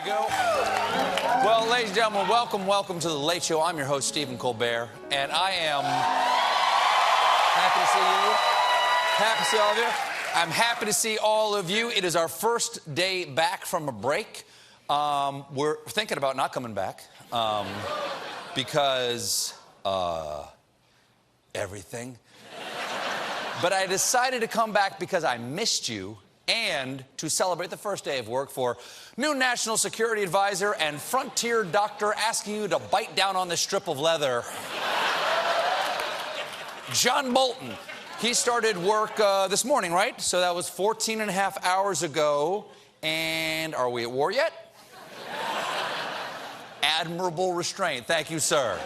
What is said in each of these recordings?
go. Well, ladies and gentlemen, welcome to The Late Show. I'm your host, Stephen Colbert, and I am happy to see you. Happy to see all of you. I'm happy to see all of you. It is our first day back from a break. We're thinking about not coming back because everything. But I decided to come back because I missed you and to celebrate the first day of work for new National Security Advisor and frontier doctor asking you to bite down on this strip of leather. John Bolton. He started work this morning, right? So that was 14 and a half hours ago. And are we at war yet? Admirable restraint. Thank you, sir.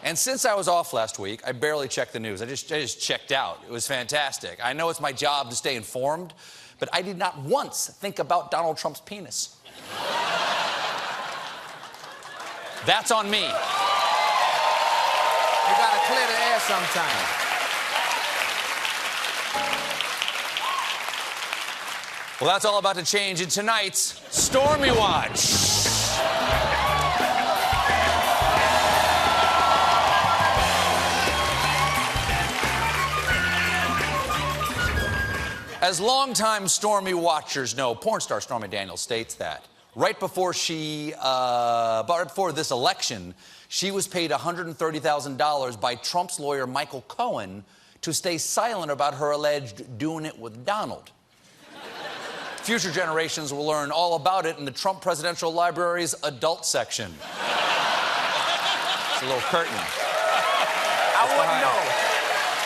And since I was off last week, I barely checked the news. I just checked out. It was fantastic. I know it's my job to stay informed, but I did not once think about Donald Trump's penis. That's on me. You gotta clear the air sometime. Well, that's all about to change in tonight's Stormy Watch. As longtime Stormy watchers know, porn star Stormy Daniels states that right before this election, she was paid $130,000 by Trump's lawyer Michael Cohen to stay silent about her alleged doing it with Donald. Future generations will learn all about it in the Trump Presidential Library's adult section. It's a little curtain. I wouldn't know.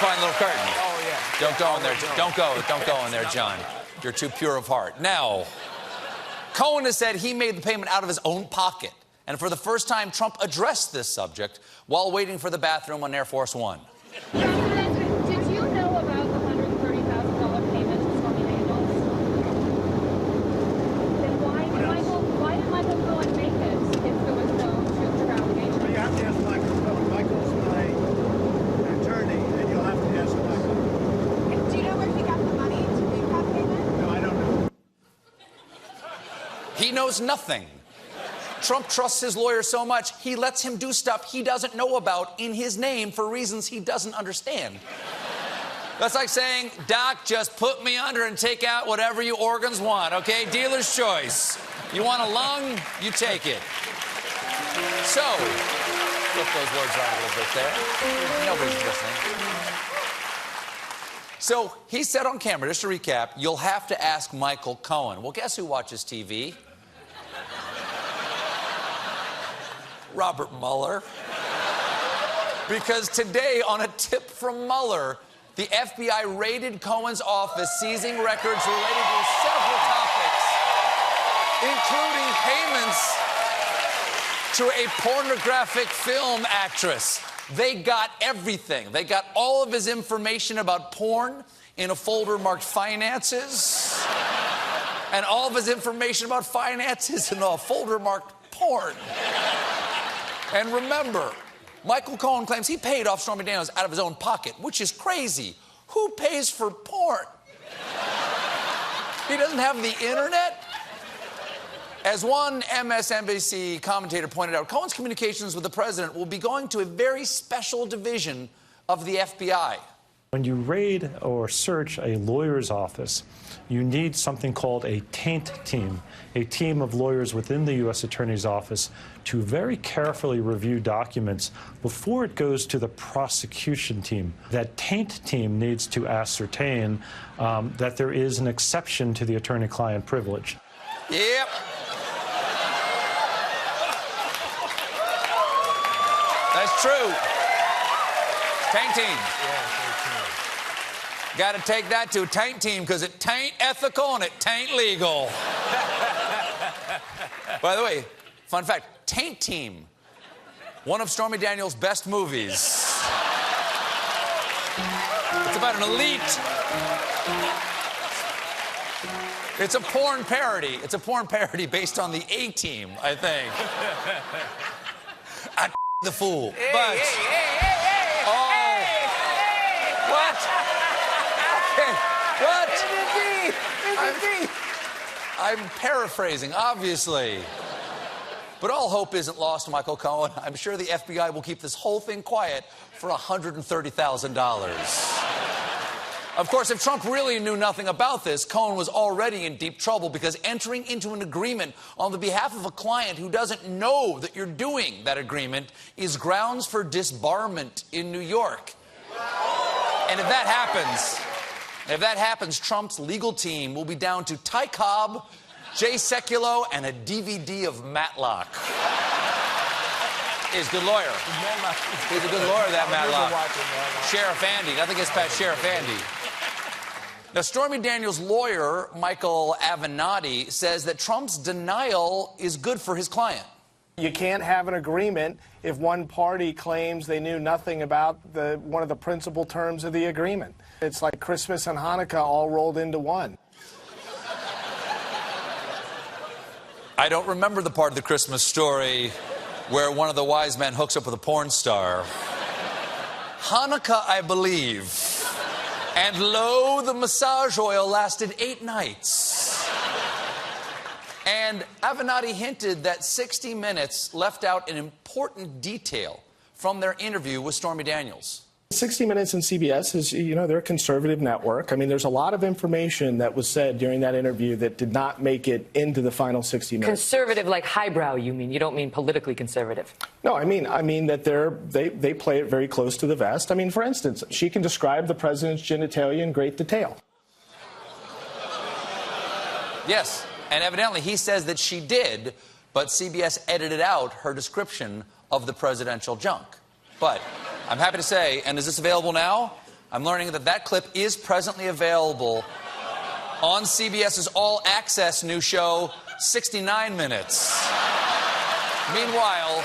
Fine little curtain. Oh, yeah. Don't go in there. Don't go in there, John. You're too pure of heart. Now, Cohen has said he made the payment out of his own pocket. And for the first time, Trump addressed this subject while waiting for the bathroom on Air Force One. Did you know about the $130,000 payment to Stormy Daniels? Then why did Michael Cohen make it if there was no truth or allegation? You have to ask Michael Cohen. Michael's my attorney, and you'll have to ask Michael. Do you know where he got the money to make that payment? No, I don't know. He knows nothing. Trump trusts his lawyer so much, he lets him do stuff he doesn't know about in his name for reasons he doesn't understand. That's like saying, Doc, just put me under and take out whatever you organs want, okay? Dealer's choice. You want a lung, you take it. So, flip those words around a little bit there. Nobody's listening. So, he said on camera, just to recap, you'll have to ask Michael Cohen. Well, guess who watches TV? Robert Mueller. Because today, on a tip from Mueller, the FBI raided Cohen's office, seizing records related to several topics, including payments to a pornographic film actress. They got everything. They got all of his information about porn in a folder marked finances, and all of his information about finances in a folder marked porn. And remember, Michael Cohen claims he paid off Stormy Daniels out of his own pocket, which is crazy. Who pays for porn? He doesn't have the internet? As one MSNBC commentator pointed out, Cohen's communications with the president will be going to a very special division of the FBI. When you raid or search a lawyer's office, you need something called a taint team, a team of lawyers within the U.S. Attorney's Office to very carefully review documents before it goes to the prosecution team. That taint team needs to ascertain that there is an exception to the attorney-client privilege. Yep. That's true. Taint team. Yeah, Got to take that to a taint team because it tain't ethical and it tain't legal. By the way, fun fact, Taint Team, one of Stormy Daniels' best movies. It's about an elite. It's a porn parody. It's a porn parody based on the A-Team, I think. I the fool. Hey, but what? What? I'm paraphrasing, obviously. But all hope isn't lost, Michael Cohen. I'm sure the FBI will keep this whole thing quiet for $130,000. Of course, if Trump really knew nothing about this, Cohen was already in deep trouble because entering into an agreement on the behalf of a client who doesn't know that you're doing that agreement is grounds for disbarment in New York. And if that happens, Trump's legal team will be down to Ty Cobb, Jay Sekulow, and a DVD of Matlock. He's a good lawyer. He's a good lawyer, that Matlock. Sheriff Andy. Nothing gets past Sheriff Andy. Now, Stormy Daniels' lawyer, Michael Avenatti, says that Trump's denial is good for his client. You can't have an agreement if one party claims they knew nothing about one of the principal terms of the agreement. It's like Christmas and Hanukkah all rolled into one. I don't remember the part of the Christmas story where one of the wise men hooks up with a porn star. Hanukkah, I believe. And lo, the massage oil lasted 8 nights. And Avenatti hinted that 60 Minutes left out an important detail from their interview with Stormy Daniels. 60 Minutes and CBS is, they're a conservative network. I mean, there's a lot of information that was said during that interview that did not make it into the final 60 Minutes. Conservative, like highbrow, you mean? You don't mean politically conservative? No, I mean that they play it very close to the vest. I mean, for instance, she can describe the president's genitalia in great detail. Yes, and evidently he says that she did, but CBS edited out her description of the presidential junk. But I'm happy to say, and is this available now? I'm learning that that clip is presently available on CBS's All Access new show, 69 Minutes. Meanwhile,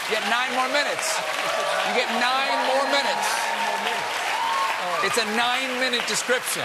you get 9 more minutes. You get 9 more minutes. It's a 9-minute description.